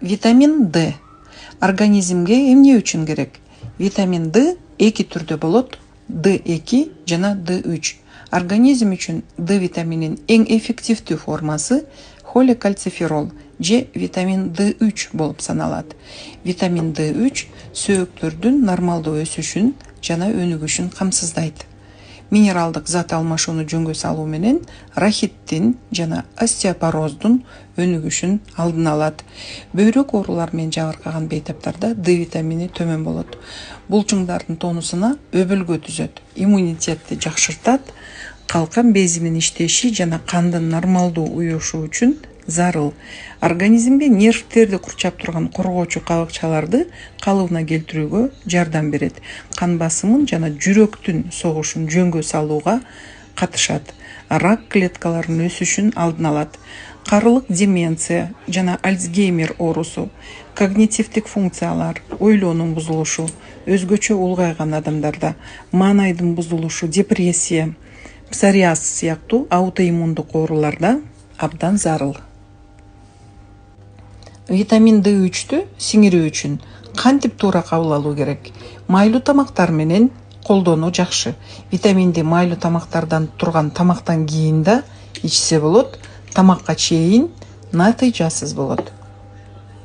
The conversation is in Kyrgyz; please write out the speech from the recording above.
Витамин D. Организмге эмне үчүн керек? Витамин D эки түрдө болот. D2 жана D3. Организм үчүн D витаминин эң эффективдүү формасы холекальциферол же витамин D3 болуп саналат. Витамин D3 сөөктөрдүн нормалдуу өсүшүн жана өнүгүшүн камсыздайт. Минералдык зат алмашууну жөнгө салуу менен рахиттин жана остеопороздун өнүгүшүн алдын алат. Бөйрөк оорулары менен жабыркаган бейтаптарда D витамини төмөн болот. Булчуңдардын тонусуна өбөлгө түзөт, иммунитетти жакшыртат, калкан безинин иштеши жана кандын нормалдуу уюшу үчүн зарыл. Организмге нервтерди курчап турган коргоочу кабыкчаларды калыбына келтирүүгө жардам берет. Кан басымын жана жүрөктүн согушун жөнгө салууга катышат. Рак клеткаларынын өсүшүн алдын алат. Карылык деменция жана Альцгеймер оорусу, когнитивдик функциялар, ойлоонун бузулушу, өзгөчө улгайган адамдарда, маанайдын бузулушу, депрессия, псориаз сыяктуу аутоиммундук ооруларда абдан зарыл. Витамин D3-тү сиңирүү үчүн кантип туура кабыл алуу керек? Майлуу тамактар менен колдонуу жакшы. Витаминди майлуу тамактардан турган тамактан кийин да ичсе болот. Тамакка чейин натыйжасыз болот.